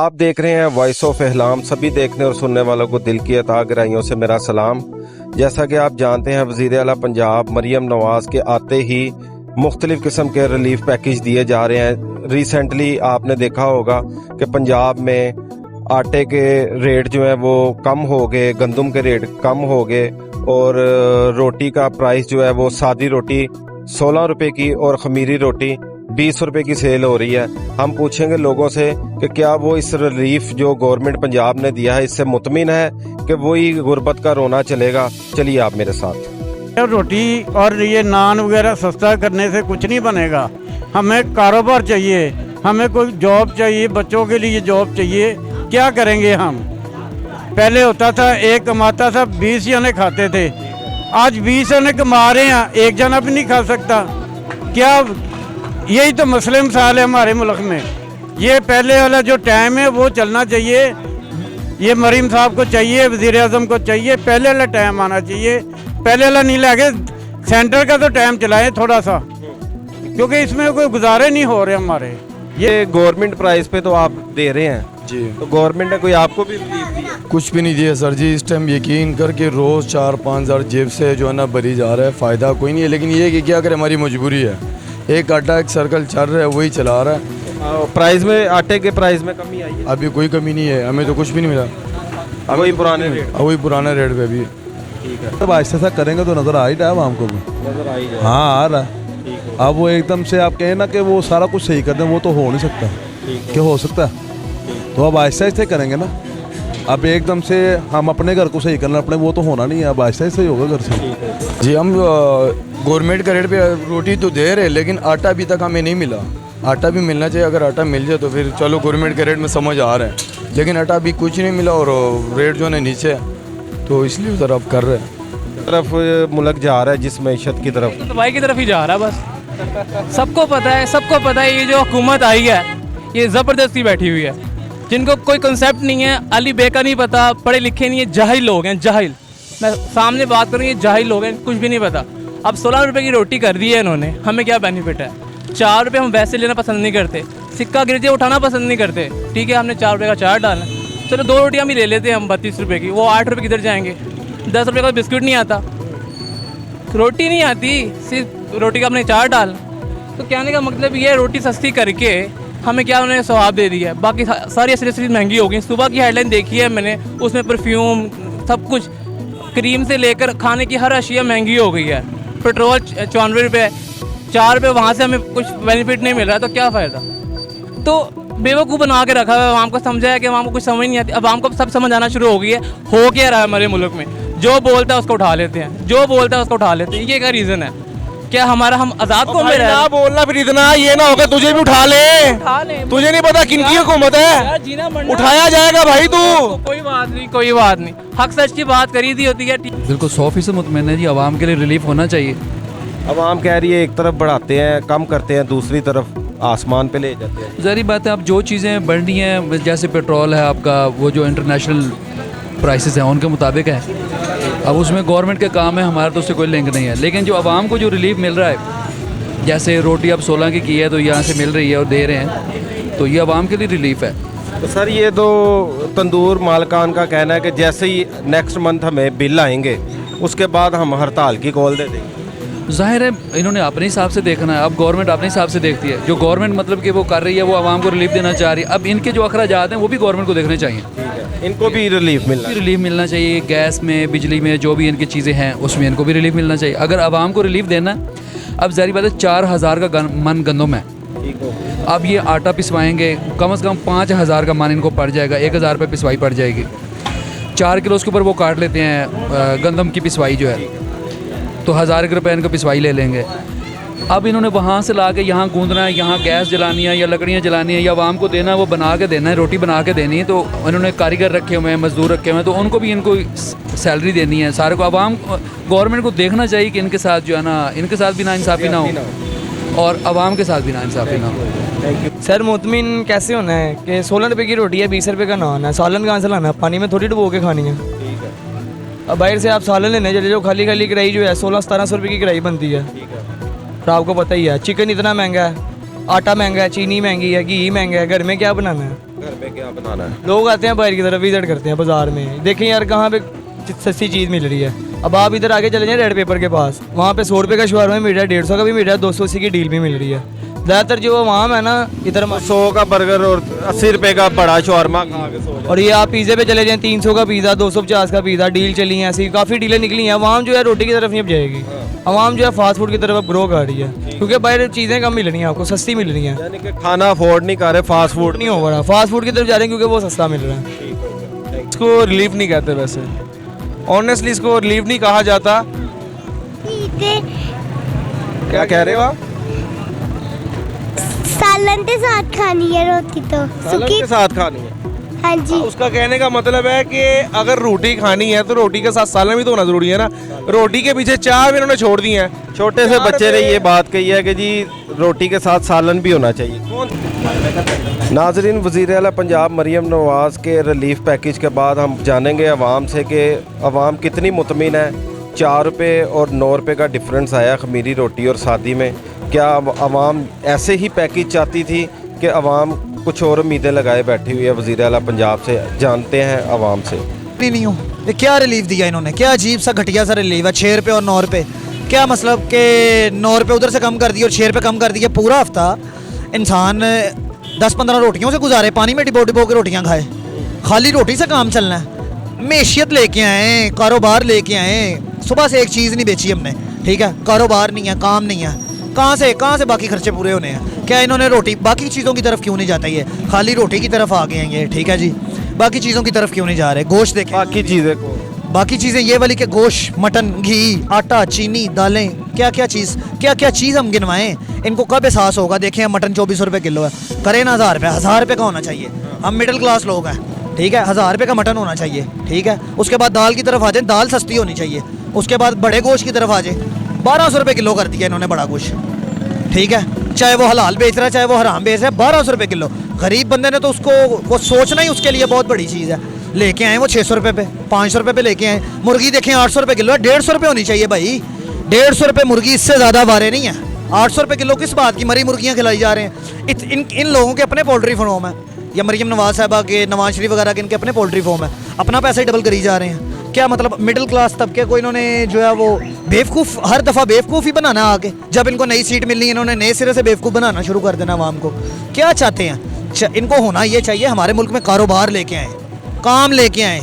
आप देख रहे हैं वॉइस ऑफ इस्लाम। सभी देखने और सुनने वालों को दिल की अता गहराइयों से मेरा सलाम। जैसा कि आप जानते हैं, वज़ीर आला पंजाब मरियम नवाज के आते ही मुख्तलिफ किस्म के रिलीफ पैकेज दिए जा रहे हैं। रिसेंटली आपने देखा होगा कि पंजाब में आटे के रेट जो है वो कम हो गए, गंदम के रेट कम हो गए और रोटी का प्राइस जो है वो सादी रोटी 16 रुपए की और खमीरी रोटी 20 रुपए की सेल हो रही है। हम पूछेंगे लोगों से कि क्या वो इस रिलीफ जो गवर्नमेंट पंजाब ने दिया है इससे मुतमिन है कि वही गुर्बत का रोना चलेगा। चलिए आप मेरे साथ। रोटी और ये नान वगैरह सस्ता करने से कुछ नहीं बनेगा। हमें कारोबार चाहिए, हमें कोई जॉब चाहिए, बच्चों के लिए जॉब चाहिए। क्या करेंगे हम? पहले होता था एक कमाता था 20 जने खाते थे, आज 20 जने कमा रहे हैं, एक जना भी नहीं खा सकता। क्या यही तो मसले मसाल है हमारे मुल्क में। ये पहले वाला जो टाइम है वो चलना चाहिए। ये मरीम साहब को चाहिए, वज़ीर आज़म को चाहिए, पहले वाला टाइम आना चाहिए। पहले वाला नहीं लगे, सेंटर का तो टाइम चलाएं थोड़ा सा, क्योंकि इसमें कोई गुजारे नहीं हो रहे हमारे। ये गवर्नमेंट प्राइस पे तो आप दे रहे हैं जी, तो गवर्नमेंट ने कोई आपको भी रिलीफ दिया? कुछ भी नहीं दिया सर जी। इस टाइम यकीन करके रोज़ 4-5 हज़ार जेब से जो है ना भरी जा रहा है, फ़ायदा कोई नहीं है। लेकिन ये कि क्या करें, हमारी मजबूरी है। एक आटा एक सर्कल चल रहा है, वही चला रहा है। प्राइस में, आटे के प्राइस में कमी आई है? अभी कोई कमी नहीं है, हमें तो कुछ भी नहीं मिला। वही पुराने रेट? वही पुराने रेट पे भी। ठीक है, तब आहिस्ता सा करेंगे तो नज़र आ ही रहा है हमको भी। नजर आई जाए। हाँ आ रहा है। अब वो एकदम से आप कहें ना कि वो सारा कुछ सही कर दें, वो तो हो नहीं सकता। क्या हो सकता है? तो अब आहिस्ता आहिस्ता करेंगे ना। अब एकदम से हम अपने घर को सही करना, अपने वो तो होना नहीं है। अब आहिस्ता आहिस्ता ही होगा घर से। जी, हम गवर्नमेंट का रेट पे रोटी तो दे रहे, लेकिन आटा अभी तक हमें नहीं मिला। आटा भी मिलना चाहिए। अगर आटा मिल जाए तो फिर चलो गवर्नमेंट के रेट में समझ आ रहा है, लेकिन आटा अभी कुछ नहीं मिला और रेट जो है नीचे है, तो इसलिए उधर अब कर रहे हैं। तरफ मुल्क जा रहा है जिस मैशत की तरफ, दवाई की तरफ ही जा रहा है बस। सबको पता है ये जो हुकूमत आई है ये ज़बरदस्ती बैठी हुई है। जिनको कोई कंसेप्ट नहीं है, अली बे का नहीं पता, पढ़े लिखे नहीं है, जाहिल लोग हैं, जाहिल। मैं सामने बात करूँ, ये जाहिल लोग हैं, कुछ भी नहीं पता। अब 16 रुपये की रोटी कर दी है इन्होंने, हमें क्या बेनिफिट है? 4 रुपये हम वैसे लेना पसंद नहीं करते, सिक्का गिर जाए उठाना पसंद नहीं करते। ठीक है, हमने 4 रुपये का चार डाला, चलो 2 रोटियाँ भी ले लेते हैं हम 32 रुपये की, वो 8 रुपये किधर जाएंगे? 10 रुपये का बिस्कुट नहीं आता, रोटी नहीं आती, सिर्फ रोटी का हमने चार डाल। तो कहने का मतलब ये रोटी सस्ती करके हमें क्या उन्होंने सवाब दे दिया है। बाकी सारी एसेसरीज महंगी हो गई। सुबह की हेडलाइन देखी है मैंने, उसमें परफ्यूम सब कुछ, क्रीम से लेकर खाने की हर अशिया महंगी हो गई है। पेट्रोल 94 रुपये, 4 रुपये वहाँ से हमें कुछ बेनिफिट नहीं मिल रहा, तो क्या फ़ायदा? तो बेवकूफ़ बना के रखा है आवाम को, समझा है कि आवाम को कुछ समझ नहीं आती। अब आवाम को सब समझ आना शुरू हो गई है। हो क्या रहा है हमारे मुल्क में? जो बोलता है उसको उठा लेते हैं, जो बोलता है उसको उठा लेते हैं। ये क्या रीज़न है? क्या हमारा हम आज़ाद कौम में ना बोलना फिर इतना ये ना होगा तुझे भी उठा ले। तुझे नहीं पता किनकी हुकूमत है, उठाया जाएगा भाई तू। कोई बात नहीं, कोई बात नहीं, हक सच की बात करी दी होती है। बिल्कुल 100% मुतमईन है जी, आवाम के लिए रिलीफ होना चाहिए। अवाम कह रही है एक तरफ बढ़ाते हैं, कम करते हैं, दूसरी तरफ आसमान पे ले जाते हैं। ज़ाहिर बात है, अब जो चीज़ें बढ़ रही हैं, जैसे पेट्रोल है आपका, वो जो इंटरनेशनल प्राइसेस हैं उनके मुताबिक है। अब उसमें गवर्नमेंट के काम है, हमारा तो उससे कोई लिंक नहीं है। लेकिन जो आवाम को जो रिलीफ मिल रहा है, जैसे रोटी अब 16 की है तो यहाँ से मिल रही है और दे रहे हैं, तो ये आवाम के लिए रिलीफ है। तो सर ये तो तंदूर मालकान का कहना है कि जैसे ही नेक्स्ट मंथ हमें बिल आएंगे उसके बाद हम हड़ताल की कॉल दे देंगे। ज़ाहिर है इन्होंने अपने हिसाब से देखना है। अब गवर्नमेंट अपने हिसाब से देखती है। जो गवर्नमेंट मतलब कि वो कर रही है, वो आवाम को रिलीफ देना चाह रही है। अब इनके जो अखराजात हैं वो भी गवर्नमेंट को देखने चाहिए। इनको भी रिलीफ मिलना चाहिए। गैस में, बिजली में, जो भी इनकी चीज़ें हैं उसमें इनको भी रिलीफ मिलना चाहिए। अगर आवाम को रिलीफ देना, अब ज़ाहिर बात है 4000 का मन गंदम है। अब ये आटा पिसवाएंगे, कम से कम 5000 का मन इनको पड़ जाएगा, 1000 रुपये पिसवाई पड़ जाएगी। 4 किलो उसके ऊपर वो काट लेते हैं गंदम की पिसवाई जो है, तो 1000 रुपये इनको पिसवाई ले लेंगे। अब इन्होंने वहाँ से ला के यहाँ गूंदना है, यहाँ गैस जलानी है या लकड़ियाँ जलानी है या आवाम को देना है, वो बना के देना है, रोटी बना के देनी है। तो इन्होंने कारीगर रखे हुए हैं, मजदूर रखे हुए हैं, तो उनको भी इनको सैलरी देनी है। सारे को आवाम गवर्नमेंट को देखना चाहिए कि इनके साथ जो है ना, इनके साथ भी नाइंसाफ़ी ना हो और आवाम के साथ भी नाइंसाफ़ी ना हो। सर मुतमिन कैसे होना है कि 16 रुपये की रोटी है, 20 रुपये का नान है, सालन कहाँ से लाना है? पानी में थोड़ी डुबो के खानी है। अब बाहर से आप सालन लेने चले जो खाली खाली कढ़ाई जो है 16-1700 रुपये की कढ़ाई बनती है। तो आपको पता ही है चिकन इतना महंगा है, आटा महंगा है, चीनी महंगी है, घी महंगा है, घर में क्या बनाना है? घर में क्या बनाना है? लोग आते हैं बाहर की तरफ विजिट करते हैं बाजार में, देखें यार कहाँ पे सस्ती चीज़ मिल रही है। अब आप इधर आगे चले जाएं रेड पेपर के पास, वहाँ पे 100 रुपये का शवारमा मिल रहा है, 150 का भी मिल रहा है, 280 की डील भी मिल रही है। ज़्यादातर जो आवाम है ना इधर 100 का बर्गर और 80 रुपए का बड़ा शवारमा खा के सो जाए। और ये आप पिज़्ज़े पे चले जाएं 300 का पिज़्ज़ा, 250 का पिज़्ज़ा, डील चली हैं, ऐसी काफ़ी डीलें निकली हैं। आवाम जो है रोटी की तरफ नहीं अब जाएगी, आवाम जो है फास्ट फूड की तरफ अब ग्रो कर रही है, क्योंकि बाहर चीज़ें कम मिल रही हैं आपको, सस्ती मिल रही हैं। यानी कि खाना अफोर्ड नहीं कर रहे, फास्ट फूड नहीं हो रहा, फास्ट फूड की तरफ जा रहे हैं क्योंकि वो सस्ता मिल रहा है। इसको रिलीफ नहीं कहते वैसे, ऑनेस्टली इसको रिलीफ नहीं कहा जाता। क्या कह रहे हो आप? सालन के साथ खानी है रोटी तो सालन के साथ खानी है। हाँ जी। उसका कहने का मतलब है कि अगर रोटी खानी है तो रोटी के साथ सालन भी तो होना जरूरी है ना। रोटी के पीछे चाय भी इन्होंने छोड़ दी है। छोटे से बच्चे ने ये बात कही है कि जी रोटी के साथ सालन भी होना चाहिए। नाजरीन, वज़ीर आला पंजाब मरियम नवाज़ के रिलीफ पैकेज के बाद हम जानेंगे अवाम से कि अवाम कितनी मुतमिन है। 4 रुपये और 9 रुपये का डिफरेंस आया खमीरी रोटी और सादी में। क्या अवाम ऐसे ही पैकेज चाहती थी कि अवाम कुछ और उम्मीदें लगाए बैठी हुई है वज़ीर आला पंजाब से? जानते हैं अवाम से। नहीं हूँ, ये क्या रिलीफ दिया इन्होंने? क्या अजीब सा घटिया सा रिलीफ है, 6 रुपये और 9 रुपये। क्या मतलब कि 9 रुपये उधर से कम कर दिए और 6 रुपये कम कर दिए। पूरा हफ्ता इंसान 10-15 रोटियों से गुजारे, पानी में डिबो डिबो के रोटियाँ खाए, खाली रोटी से काम चलना है। मैशियत लेके आए, कारोबार लेके आए, सुबह से एक चीज़ नहीं बेची हमने, ठीक है? कारोबार नहीं है, काम नहीं है, कहाँ से बाकी खर्चे पूरे होने हैं? क्या इन्होंने रोटी, बाकी चीज़ों की तरफ क्यों नहीं जाता? ये खाली रोटी की तरफ आ गए हैं ये, ठीक है जी? बाकी चीज़ों की तरफ क्यों नहीं जा रहे? गोश्त देखें, बाकी चीज़ें ये वाली के गोश्त, मटन, घी, आटा, चीनी, दालें, क्या क्या चीज़ हम गिनवाएं? इनको कब एहसास होगा? देखें मटन 24 रुपये किलो है, करें ना 1000 रुपये का होना चाहिए। हम मिडिल क्लास लोग हैं, ठीक है? 1000 रुपये का मटन होना चाहिए, ठीक है? उसके बाद दाल की तरफ आ जाए, दाल सस्ती होनी चाहिए। उसके बाद बड़े गोश्त की तरफ आ जाए, 1200 रुपये किलो कर दिया इन्होंने बड़ा गोश्त, ठीक है? चाहे वो हलाल बेच रहा है चाहे वो हराम बेच रहा है, 1200 रुपये किलो। गरीब बंदे ने तो उसको वो सोचना ही उसके लिए बहुत बड़ी चीज़ है। लेके आए वो 600 रुपये पे, 500 रुपये पे लेके आए। मुर्गी देखें 800 रुपये किलो है, 150 रुपये होनी चाहिए भाई, 150 रुपये मुर्गी, इससे ज़्यादा वारे नहीं है। 800 रुपये किलो किस बात की? मरी मुर्गियाँ खिलाई जा रहे हैं। इन लोगों के अपने पोल्ट्री फार्म है, या मरियम नवाज़ साहबा के, नवाज शरीफ वगैरह के, इनके अपने पोल्ट्री फार्म है, अपना पैसा ही डबल करी जा रहे हैं। क्या मतलब मिडिल क्लास तबके को इन्होंने जो है वो बेवकूफ़, हर दफ़ा बेवकूफ़ ही बनाना आगे। जब इनको नई सीट मिलनी है इन्होंने नए सिरे से बेवकूफ़ बनाना शुरू कर देना आवाम को। क्या चाहते हैं? इनको होना ये चाहिए हमारे मुल्क में कारोबार लेके आए, काम लेके आए,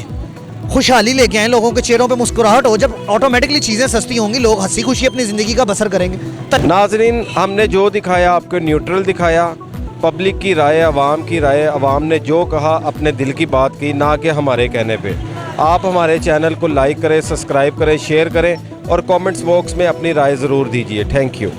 खुशहाली लेके आए, लोगों के चेहरों पे मुस्कुराहट हो। जब ऑटोमेटिकली चीज़ें सस्ती होंगी, लोग हंसी खुशी अपनी ज़िंदगी का बसर करेंगे। नाजरीन, हमने जो दिखाया आपको न्यूट्रल दिखाया, पब्लिक की राय, अवाम की राय, अवाम ने जो कहा अपने दिल की बात की, ना कि हमारे कहने पे। आप हमारे चैनल को लाइक करें, सब्सक्राइब करें, शेयर करें और कमेंट्स बॉक्स में अपनी राय ज़रूर दीजिए। Thank you.